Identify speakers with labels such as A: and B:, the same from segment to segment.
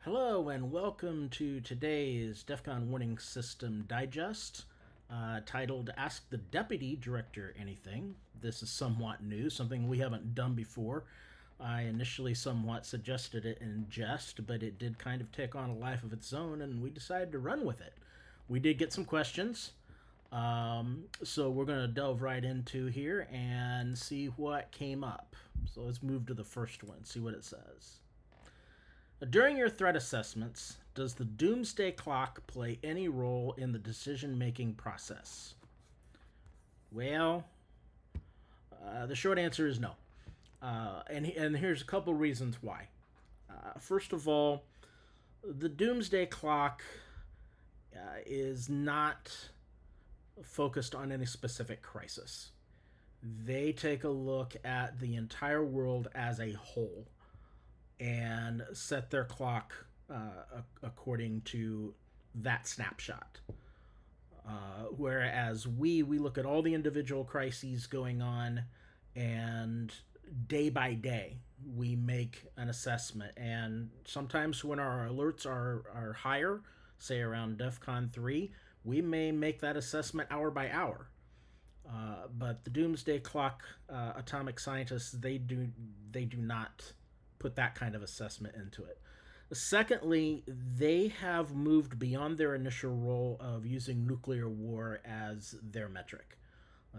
A: Hello and welcome to today's DEFCON Warning System Digest, titled Ask the Deputy Director Anything. This is somewhat new, something we haven't done before. I initially somewhat suggested it in jest, but it did kind of take on a life of its own, and we decided to run with it. We did get some questions, so we're going to delve right into here and see what came up. So let's move to the first one, see what it says. During your threat assessments, does the Doomsday Clock play any role in the decision-making process? Well, the short answer is no. And here's a couple reasons why. First of all, the Doomsday Clock is not focused on any specific crisis. They take a look at the entire world as a whole and set their clock according to that snapshot. Whereas we look at all the individual crises going on, and day by day we make an assessment. And sometimes when our alerts are higher, say around DEFCON 3, we may make that assessment hour by hour. But the Doomsday Clock atomic scientists, they do not put that kind of assessment into it. Secondly, they have moved beyond their initial role of using nuclear war as their metric.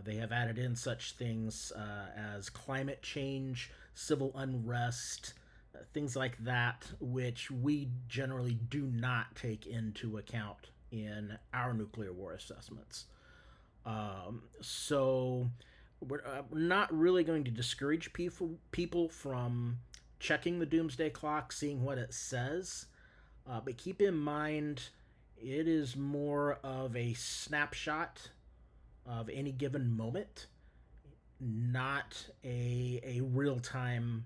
A: They have added in such things as climate change, civil unrest, things like that, which we generally do not take into account in our nuclear war assessments. So we're not really going to discourage people from checking the Doomsday Clock, seeing what it says, but keep in mind it is more of a snapshot of any given moment, not a real-time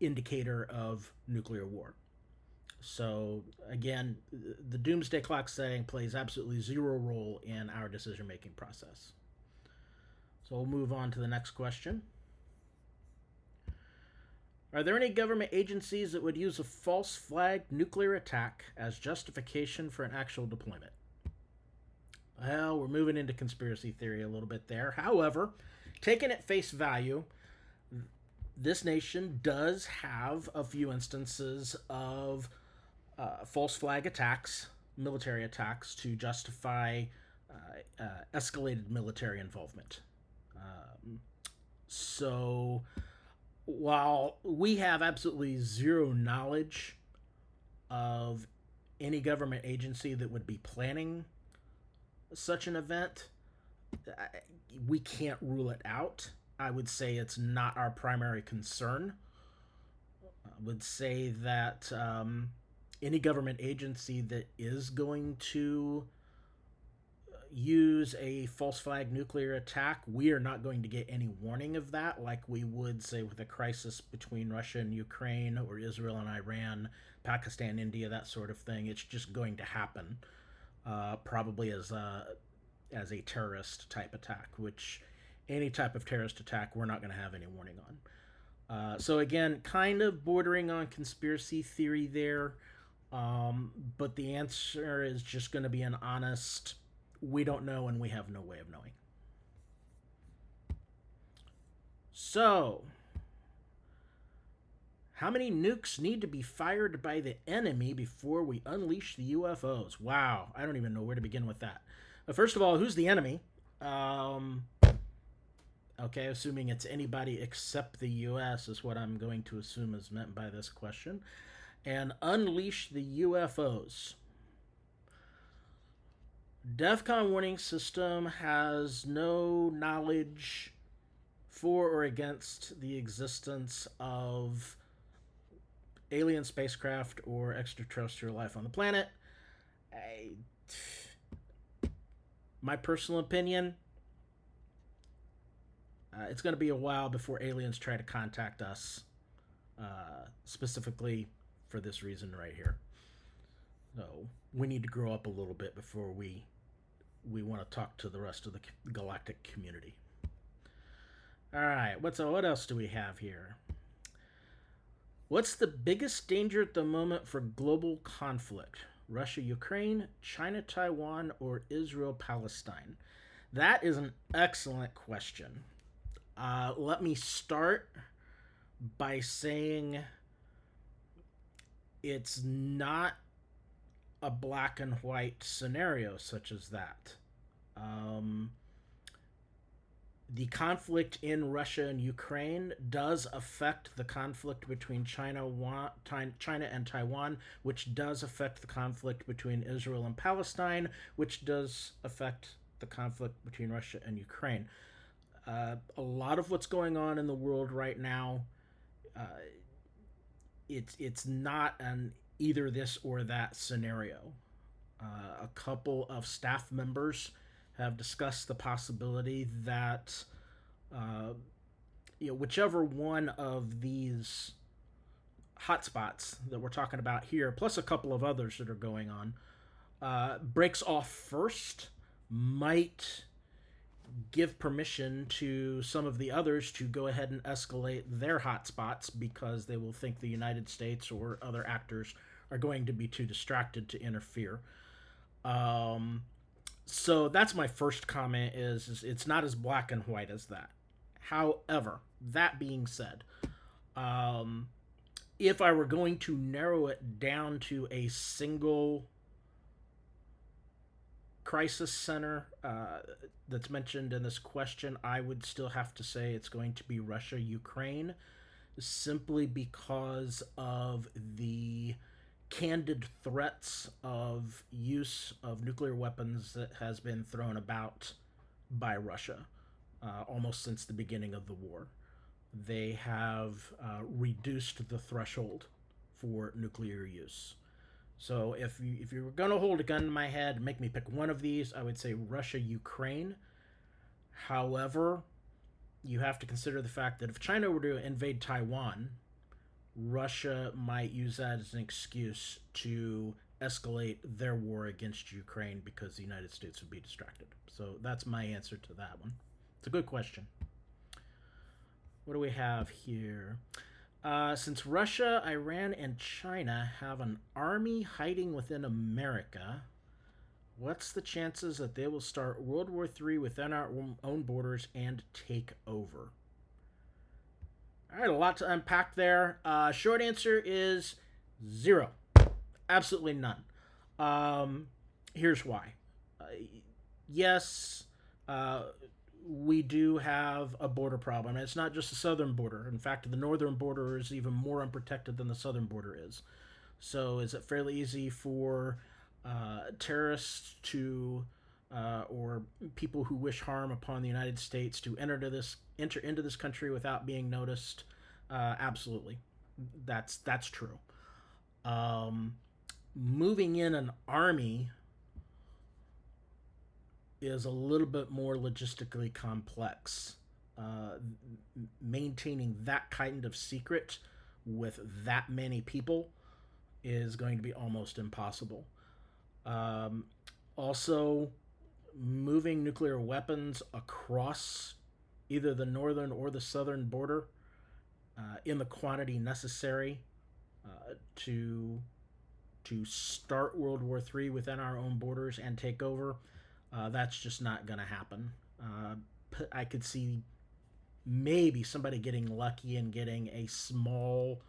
A: indicator of nuclear war. So again, the Doomsday Clock setting plays absolutely zero role in our decision-making process. So we'll move on to the next question. Are there any government agencies that would use a false flag nuclear attack as justification for an actual deployment? Well, we're moving into conspiracy theory a little bit there. However, taken at face value, this nation does have a few instances of false flag attacks, military attacks, to justify escalated military involvement. So while we have absolutely zero knowledge of any government agency that would be planning such an event, we can't rule it out. I would say it's not our primary concern. I would say that any government agency that is going to use a false flag nuclear attack, we are not going to get any warning of that like we would, say, with a crisis between Russia and Ukraine, or Israel and Iran, Pakistan, India, that sort of thing. It's just going to happen, probably as a terrorist type attack, which any type of terrorist attack we're not going to have any warning on. So again, kind of bordering on conspiracy theory there, but the answer is just going to be an honest, we don't know and we have no way of knowing. So, how many nukes need to be fired by the enemy before we unleash the UFOs? Wow, I don't even know where to begin with that. First of all, who's the enemy? Okay, assuming it's anybody except the U.S. is what I'm going to assume is meant by this question. And unleash the UFOs. DEFCON Warning System has no knowledge for or against the existence of alien spacecraft or extraterrestrial life on the planet. My personal opinion, it's going to be a while before aliens try to contact us, specifically for this reason right here. So we need to grow up a little bit before we want to talk to the rest of the galactic community. All right, what else do we have here? What's the biggest danger at the moment for global conflict? Russia Ukraine, China Taiwan, or Israel Palestine? That is an excellent question. Let me start by saying it's not a black and white scenario such as that. Um, the conflict in Russia and Ukraine does affect the conflict between China and Taiwan, which does affect the conflict between Israel and Palestine, which does affect the conflict between Russia and Ukraine. A lot of what's going on in the world right now, uh, it's not an either this or that scenario. A couple of staff members have discussed the possibility that uh, whichever one of these hotspots that we're talking about here, plus a couple of others that are going on, breaks off first, might give permission to some of the others to go ahead and escalate their hotspots because they will think the United States or other actors are going to be too distracted to interfere. Um, so that's my first comment is it's not as black and white as that. However, that being said, um, if I were going to narrow it down to a single crisis center that's mentioned in this question, I would still have to say it's going to be Russia Ukraine, simply because of the candid threats of use of nuclear weapons that has been thrown about by Russia almost since the beginning of the war. They have reduced the threshold for nuclear use. So if you were going to hold a gun to my head and make me pick one of these, I would say Russia, Ukraine. However, you have to consider the fact that if China were to invade Taiwan, Russia might use that as an excuse to escalate their war against Ukraine because the United States would be distracted. So that's my answer to that one. It's a good question. What do we have here? Since Russia, Iran, and China have an army hiding within America, what's the chances that they will start World War III within our own borders and take over? All right, a lot to unpack there. Short answer is zero. Absolutely none. Here's why. Yes, we do have a border problem. And it's not just the southern border. In fact, the northern border is even more unprotected than the southern border is. So, is it fairly easy for terrorists to or people who wish harm upon the United States to enter into this country without being noticed? Absolutely, that's true. Moving in an army is a little bit more logistically complex. Maintaining that kind of secret with that many people is going to be almost impossible. Also, moving nuclear weapons across either the northern or the southern border in the quantity necessary to start World War III within our own borders and take over, that's just not going to happen. I could see maybe somebody getting lucky and getting a small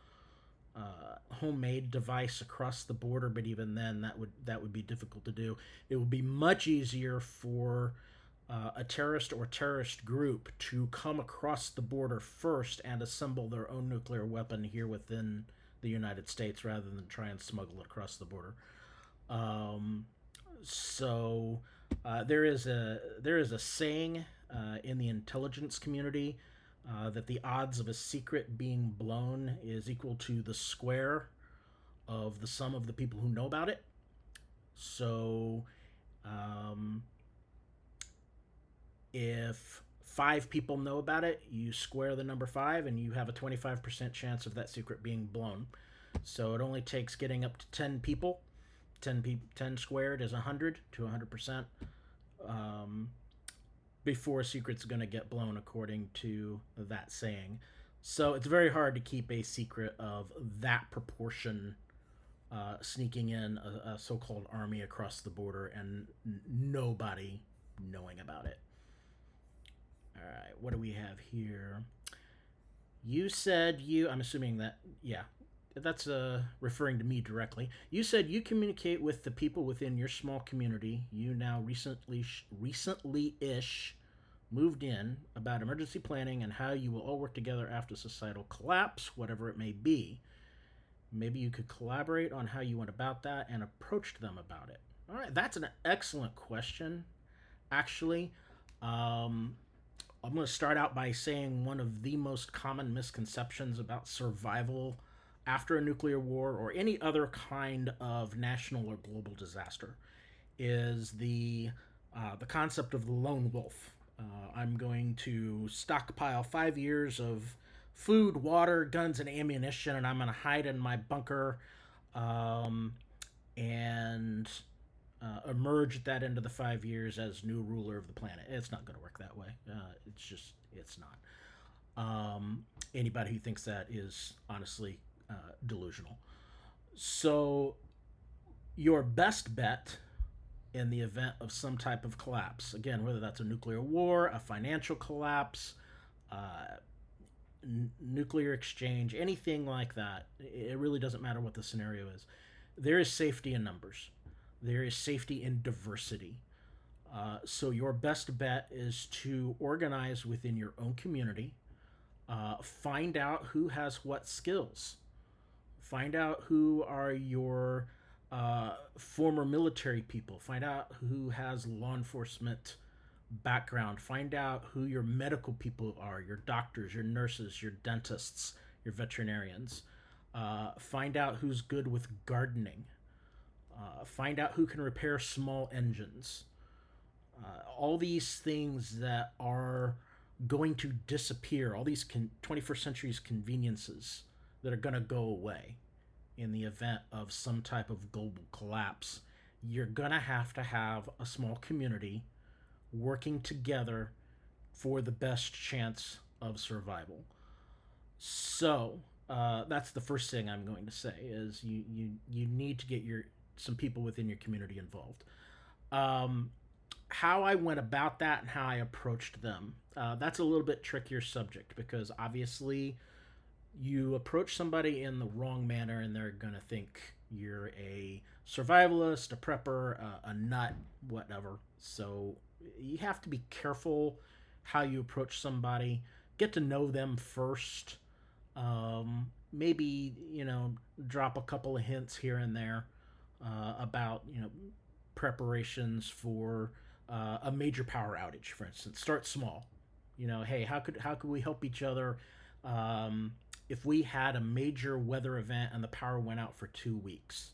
A: homemade device across the border, but even then, that would be difficult to do. It would be much easier for a terrorist or terrorist group to come across the border first and assemble their own nuclear weapon here within the United States rather than try and smuggle it across the border. So there is a saying in the intelligence community that the odds of a secret being blown is equal to the square of the sum of the people who know about it. So, if 5 people know about it, you square the number 5, and you have a 25% chance of that secret being blown. So it only takes getting up to 10 people. 10 squared is 100 to 100%. Before a secret's going to get blown, according to that saying. So it's very hard to keep a secret of that proportion sneaking in a so-called army across the border and nobody knowing about it. All right, what do we have here? You said you. I'm assuming that. Yeah, that's referring to me directly. You said you communicate with the people within your small community. You now recently-ish moved in about emergency planning and how you will all work together after societal collapse, whatever it may be. Maybe you could collaborate on how you went about that and approached them about it. All right, that's an excellent question, actually. Um, I'm going to start out by saying one of the most common misconceptions about survival after a nuclear war or any other kind of national or global disaster is the concept of the lone wolf. I'm going to stockpile 5 years of food, water, guns, and ammunition, and I'm going to hide in my bunker um, and emerge at that end of the 5 years as new ruler of the planet. It's not going to work that way. It's not. Anybody who thinks that is honestly delusional. So, your best bet in the event of some type of collapse, again, whether that's a nuclear war, a financial collapse, nuclear exchange, anything like that, it really doesn't matter what the scenario is. There is safety in numbers, there is safety in diversity. So, your best bet is to organize within your own community, find out who has what skills, find out who are your former military people, find out who has law enforcement background, find out who your medical people are, your doctors, your nurses, your dentists, your veterinarians. Find out who's good with gardening. Find out who can repair small engines. All these things that are going to disappear, all these 21st century's conveniences that are going to go away in the event of some type of global collapse, you're going to have a small community working together for the best chance of survival. So that's the first thing I'm going to say is you need to get some people within your community involved. Um, how I went about that and how I approached them. That's a little bit trickier subject because obviously you approach somebody in the wrong manner and they're going to think you're a survivalist, a prepper, a nut, whatever. So you have to be careful how you approach somebody. Get to know them first. Maybe, drop a couple of hints here and there about, preparations for a major power outage, for instance. Start small. Hey, how could we help each other if we had a major weather event and the power went out for 2 weeks?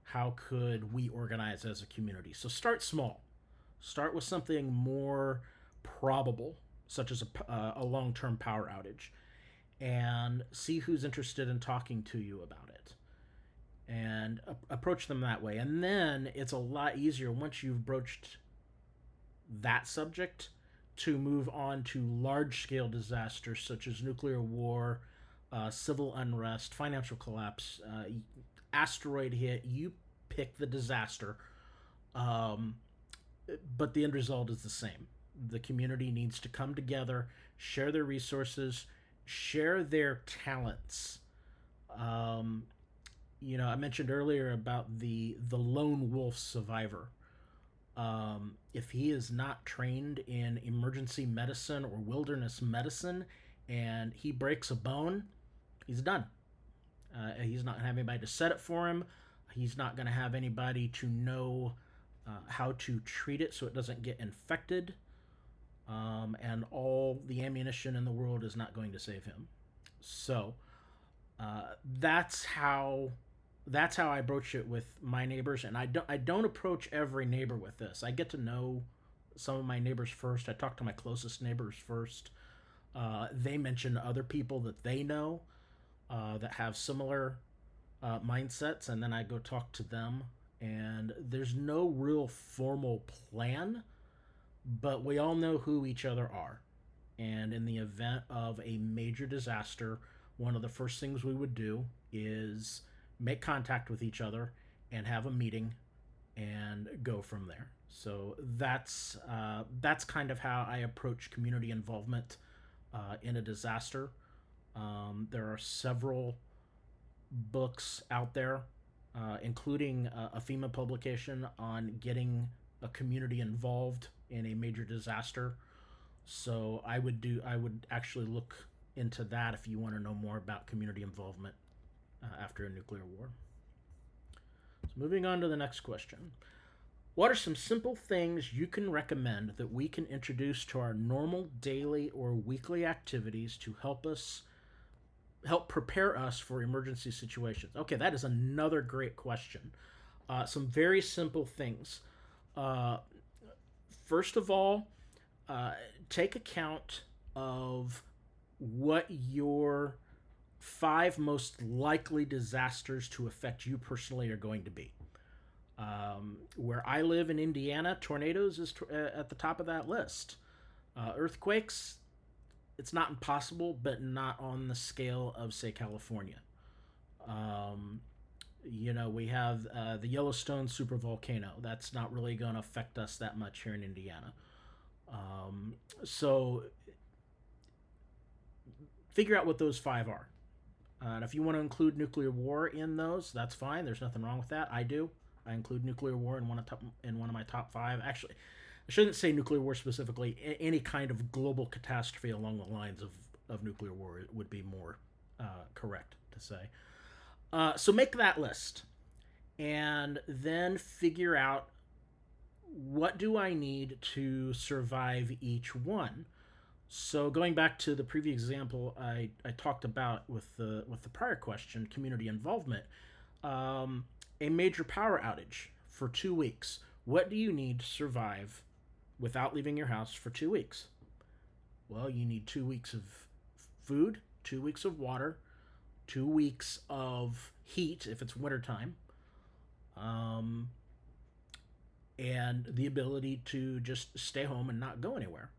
A: How could we organize as a community? So start small. Start with something more probable, such as a long-term power outage, and see who's interested in talking to you about it and approach them that way. And then it's a lot easier once you've broached that subject to move on to large scale disasters such as nuclear war, civil unrest, financial collapse, asteroid hit. You pick the disaster, but the end result is the same. The community needs to come together, share their resources, share their talents. I mentioned earlier about the lone wolf survivor. If he is not trained in emergency medicine or wilderness medicine and he breaks a bone, he's done. He's not going to have anybody to set it for him. He's not going to have anybody to know how to treat it so it doesn't get infected. And all the ammunition in the world is not going to save him. So that's how I broach it with my neighbors, and I don't approach every neighbor with this. I get to know some of my neighbors first. I talk to my closest neighbors first. They mention other people that they know that have similar mindsets, and then I go talk to them. And there's no real formal plan, but we all know who each other are. And in the event of a major disaster, one of the first things we would do is make contact with each other and have a meeting and go from there. So that's kind of how I approach community involvement in a disaster. There are several books out there, including a FEMA publication on getting a community involved in a major disaster. So I would actually look into that if you want to know more about community involvement after a nuclear war. So moving on to the next question. What are some simple things you can recommend that we can introduce to our normal daily or weekly activities to help prepare us for emergency situations? Okay, that is another great question. Some very simple things. First of all, take account of what your 5 most likely disasters to affect you personally are going to be. Where I live in Indiana, tornadoes is at the top of that list. Earthquakes, it's not impossible, but not on the scale of, say, California. We have the Yellowstone supervolcano. That's not really going to affect us that much here in Indiana. So figure out what those 5 are. And if you want to include nuclear war in those, that's fine. There's nothing wrong with that. I do. I include nuclear war in one of my top 5. Actually, I shouldn't say nuclear war specifically. Any kind of global catastrophe along the lines of nuclear war would be more correct to say. So make that list, and then figure out, what do I need to survive each one. So going back to the previous example I talked about with the prior question, community involvement, a major power outage for 2 weeks. What do you need to survive without leaving your house for 2 weeks? Well, you need 2 weeks of food, 2 weeks of water, 2 weeks of heat if it's wintertime, and the ability to just stay home and not go anywhere.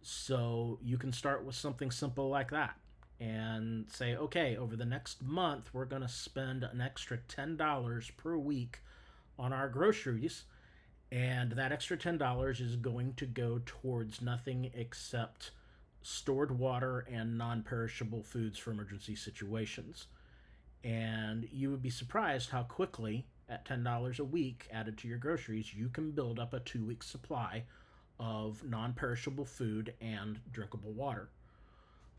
A: So you can start with something simple like that and say, okay, over the next month, we're going to spend an extra $10 per week on our groceries. And that extra $10 is going to go towards nothing except stored water and non-perishable foods for emergency situations. And you would be surprised how quickly, at $10 a week added to your groceries, you can build up a 2-week supply of non-perishable food and drinkable water.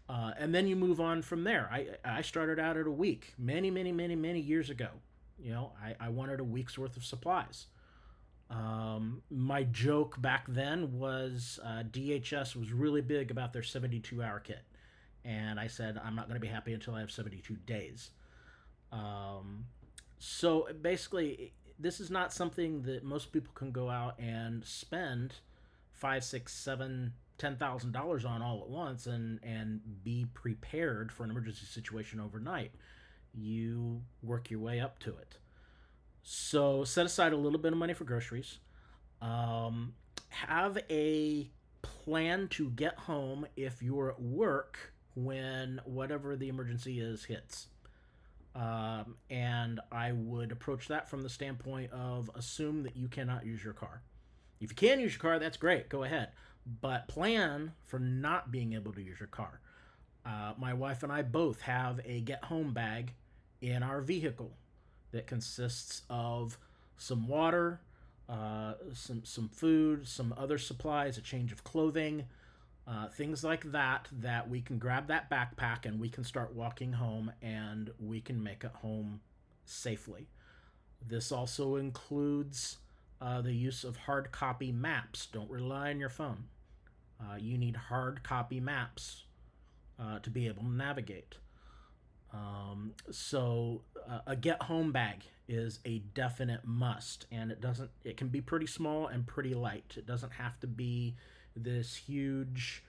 A: And then you move on from there. I started out at a week many years ago. I wanted a week's worth of supplies. My joke back then was DHS was really big about their 72-hour kit. And I said, I'm not going to be happy until I have 72 days. So basically, this is not something that most people can go out and spend $5, $6, $7, $10,000 on all at once and be prepared for an emergency situation overnight. You work your way up to it. So set aside a little bit of money for groceries. Have a plan to get home if you're at work when whatever the emergency is hits. And I would approach that from the standpoint of, assume that you cannot use your car. If you can use your car, that's great. Go ahead. But plan for not being able to use your car. My wife and I both have a get-home bag in our vehicle that consists of some water, some food, some other supplies, a change of clothing, things like that we can grab that backpack and we can start walking home and we can make it home safely. This also includes the use of hard copy maps. Don't rely on your phone. You need hard copy maps to be able to navigate. So a get home bag is a definite must, and it can be pretty small and pretty light. It doesn't have to be this huge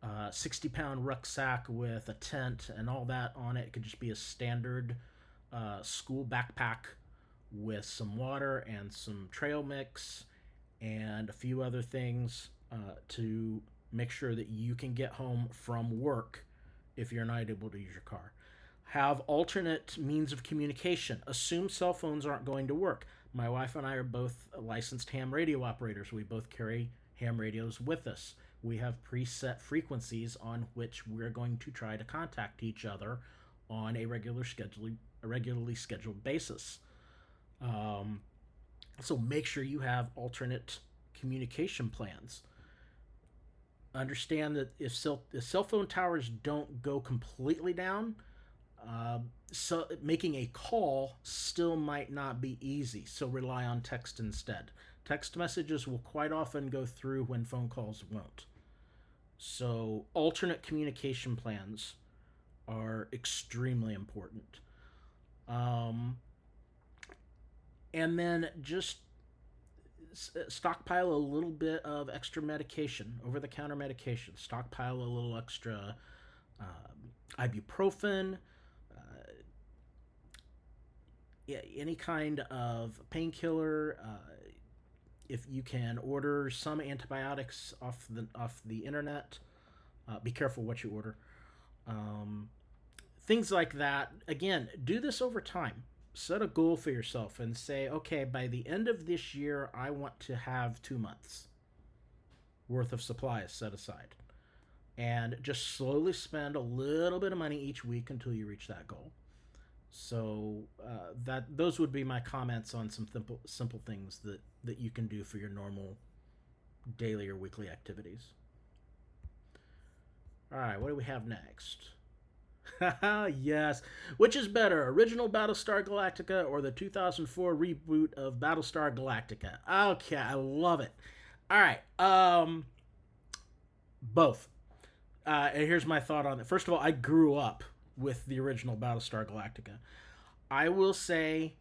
A: 60-pound rucksack with a tent and all that on it. It could just be a standard school backpack with some water and some trail mix and a few other things to Make sure that you can get home from work if you're not able to use your car. Have alternate means of communication. Assume cell phones aren't going to work. My wife and I are both licensed ham radio operators. We both carry ham radios with us. We have preset frequencies on which we're going to try to contact each other on a regularly scheduled basis. So make sure you have alternate communication plans. Understand that if cell phone towers don't go completely down, so making a call still might not be easy. So rely on text instead. Text messages will quite often go through when phone calls won't. So alternate communication plans are extremely important. And then just stockpile a little bit of extra medication, over-the-counter medication. Stockpile a little extra ibuprofen, any kind of painkiller. If you can order some antibiotics off the internet, be careful what you order. Things like that. Again, do this over time. Set a goal for yourself and say, okay, by the end of this year, I want to have 2 months worth of supplies set aside. And just slowly spend a little bit of money each week until you reach that goal. So those would be my comments on some simple things that you can do for your normal daily or weekly activities. All right, what do we have next? Yes. Which is better, original Battlestar Galactica or the 2004 reboot of Battlestar Galactica? Okay, I love it. All right. Both. And here's my thought on it. First of all, I grew up with the original Battlestar Galactica. I will say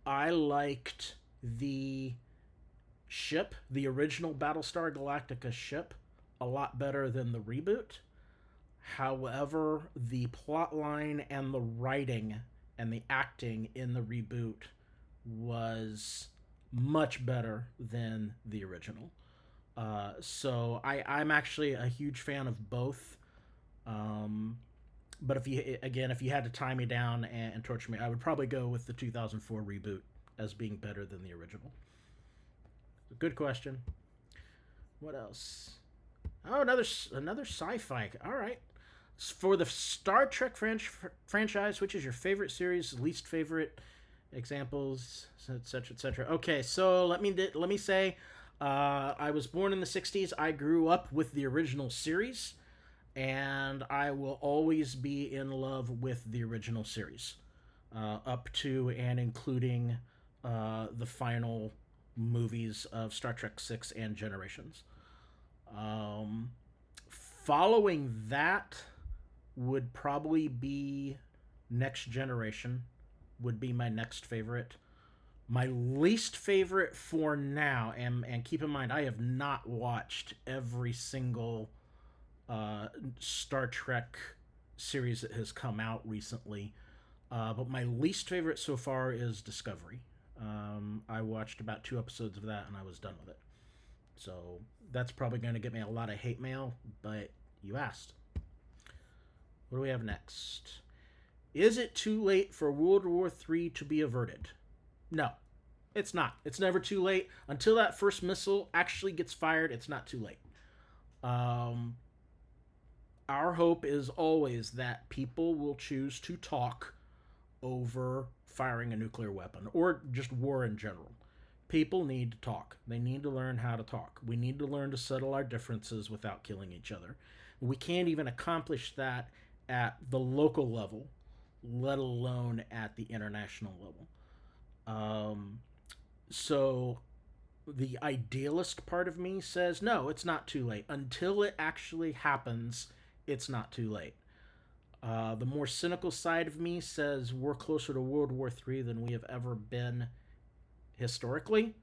A: I liked the ship, the original Battlestar Galactica ship, a lot better than the reboot. However, the plot line and the writing and the acting in the reboot was much better than the original. So I'm actually a huge fan of both. But if you had to tie me down and torture me, I would probably go with the 2004 reboot as being better than the original. Good question. What else? Oh, another sci-fi. All right. For the Star Trek franchise, which is your favorite series, least favorite, examples, etc., etc. Okay, so let me say, I was born in the 60s. I grew up with the original series, and I will always be in love with the original series, up to and including the final movies of Star Trek 6 and Generations. Following that would probably be Next Generation, would be my next favorite. My least favorite for now, and keep in mind, I have not watched every single Star Trek series that has come out recently, but my least favorite so far is Discovery. I watched about 2 episodes of that and I was done with it. So that's probably going to get me a lot of hate mail, but you asked. What do we have next? Is it too late for World War III to be averted? No, it's not. It's never too late. Until that first missile actually gets fired, it's not too late. Our hope is always that people will choose to talk over firing a nuclear weapon or just war in general. People need to talk. They need to learn how to talk. We need to learn to settle our differences without killing each other. We can't even accomplish that at the local level, let alone at the international level. So the idealist part of me says, no, it's not too late. Until it actually happens, it's not too late. The more cynical side of me says we're closer to World War III than we have ever been historically.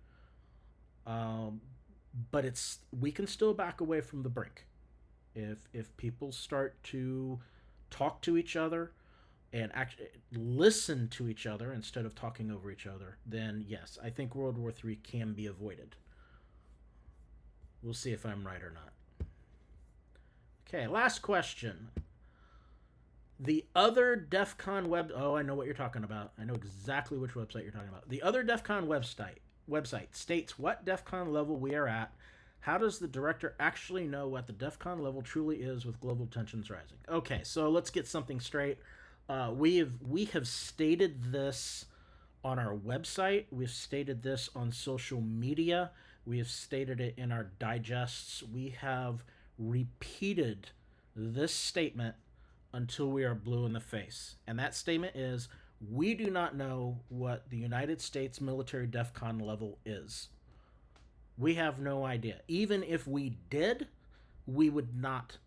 A: But we can still back away from the brink. If people start to talk to each other and actually listen to each other instead of talking over each other, then yes, I think World War III can be avoided. We'll see if I'm right or not. Okay, last question. The Other Defcon Web. Oh, I know what you're talking about. I know exactly which website you're talking about. The Other Defcon website states what DEFCON level we are at. How does the director actually know what the DEFCON level truly is with global tensions rising? Okay, so let's get something straight. We have stated this on our website. We've stated this on social media. We have stated it in our digests. We have repeated this statement until we are blue in the face. And that statement is we do not know what the United States military DEFCON level is. We have no idea. Even if we did, we would not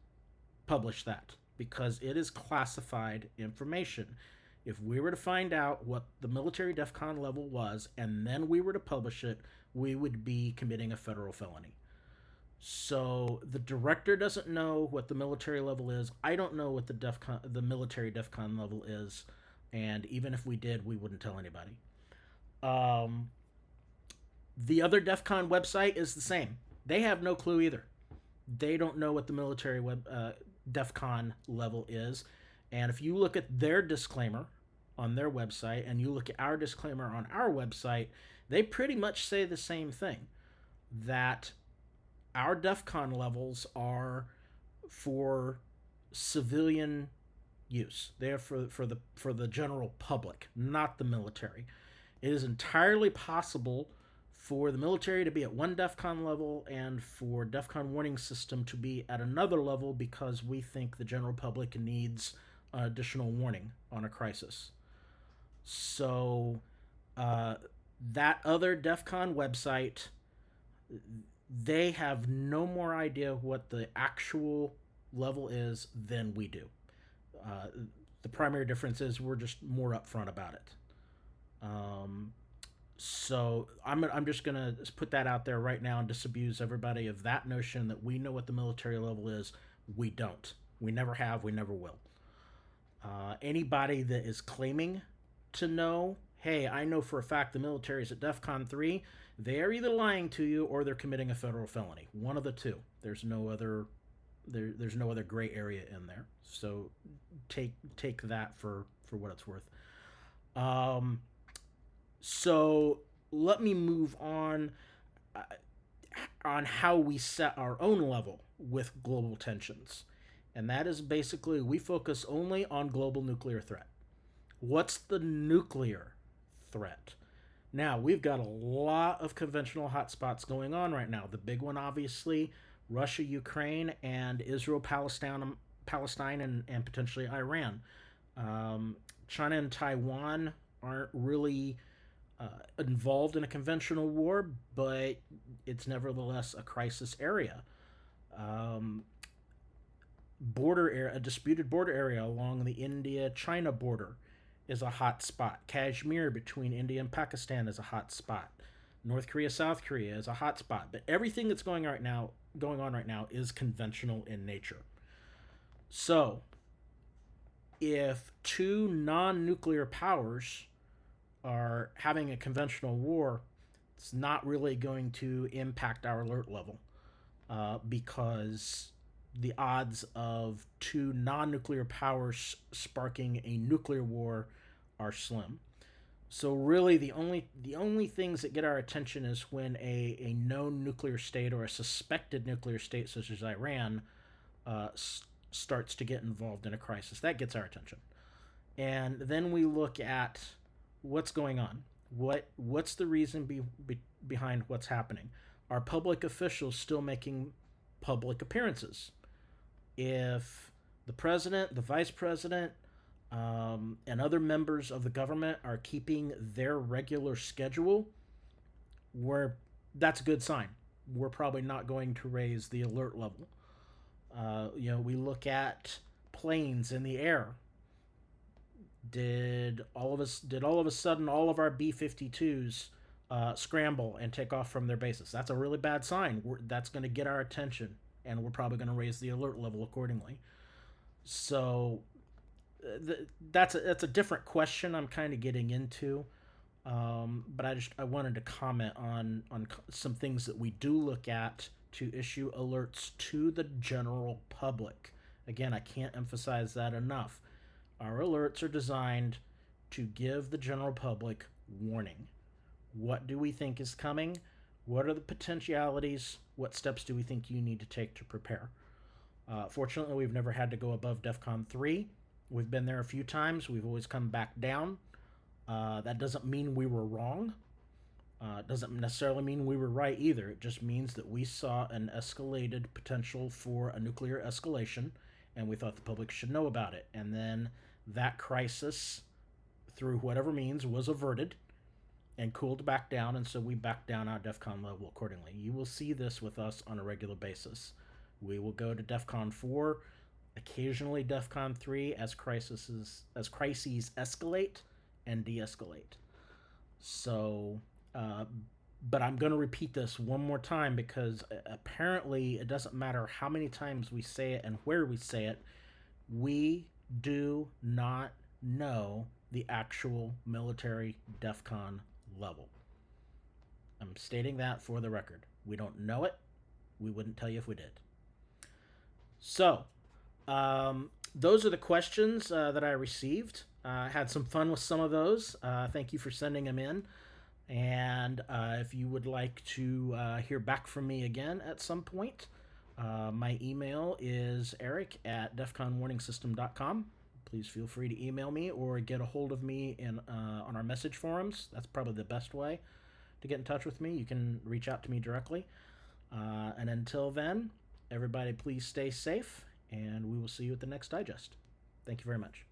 A: publish that because it is classified information. If we were to find out what the military DEFCON level was and then we were to publish it, we would be committing a federal felony. So the director doesn't know what the military level is. I don't know what the military DEFCON level is, and even if we did, we wouldn't tell anybody. The Other DEFCON website is the same. They have no clue either. They don't know what the military DEFCON level is, and if you look at their disclaimer on their website and you look at our disclaimer on our website, they pretty much say the same thing, that our DEFCON levels are for civilian use. They're for the general public, not the military. It is entirely possible for the military to be at one DEFCON level and for DEFCON warning system to be at another level because we think the general public needs additional warning on a crisis. So that Other DEFCON website, they have no more idea what the actual level is than we do. The primary difference is we're just more upfront about it. So I'm just gonna put that out there right now and disabuse everybody of that notion that we know what the military level is. We don't. We never have. We never will. Anybody that is claiming to know, hey, I know for a fact the military is at DEFCON 3, they're either lying to you or they're committing a federal felony. One of the two. There's no other gray area in there. So take that for what it's worth. So let me move on how we set our own level with global tensions. And that is basically we focus only on global nuclear threat. What's the nuclear threat? Now, we've got a lot of conventional hotspots going on right now. The big one, obviously, Russia, Ukraine, and Israel, Palestine, and potentially Iran. China and Taiwan aren't really involved in a conventional war, but it's nevertheless a crisis area. A disputed border area along the India-China border is a hot spot. Kashmir between India and Pakistan is a hot spot. North Korea, South Korea is a hot spot. But everything that's going on right now is conventional in nature. So, if two non-nuclear powers are having a conventional war, it's not really going to impact our alert level because the odds of two non-nuclear powers sparking a nuclear war are slim. So really the only things that get our attention is when a known nuclear state or a suspected nuclear state such as Iran starts to get involved in a crisis. That gets our attention. And then we look at what's going on. What's the reason behind what's happening? Are public officials still making public appearances? If the president, the vice president, and other members of the government are keeping their regular schedule, that's a good sign. We're probably not going to raise the alert level. We look at planes in the air. Did all of a sudden all of our B-52s scramble and take off from their bases? That's a really bad sign. That's going to get our attention, and we're probably going to raise the alert level accordingly. So that's a different question I'm kind of getting into, but I wanted to comment on some things that we do look at to issue alerts to the general public. Again, I can't emphasize that enough. Our alerts are designed to give the general public warning. What do we think is coming? What are the potentialities? What steps do we think you need to take to prepare? Fortunately, we've never had to go above DEFCON 3. We've been there a few times. We've always come back down. That doesn't mean we were wrong. Doesn't necessarily mean we were right either. It just means that we saw an escalated potential for a nuclear escalation, and we thought the public should know about it. And then that crisis, through whatever means, was averted and cooled back down, and so we backed down our DEFCON level accordingly. You will see this with us on a regular basis. We will go to DEFCON 4, occasionally DEFCON 3 as crises escalate and de-escalate. So, but I'm going to repeat this one more time because apparently it doesn't matter how many times we say it and where we say it, we do not know the actual military DEFCON level. I'm stating that for the record. We don't know it. We wouldn't tell you if we did. So, those are the questions that I received. I had some fun with some of those. Thank you for sending them in. And if you would like to hear back from me again at some point, my email is eric@defconwarningsystem.com. Please feel free to email me or get a hold of me on our message forums. That's probably the best way to get in touch with me. You can reach out to me directly. And until then, everybody please stay safe, and we will see you at the next digest. Thank you very much.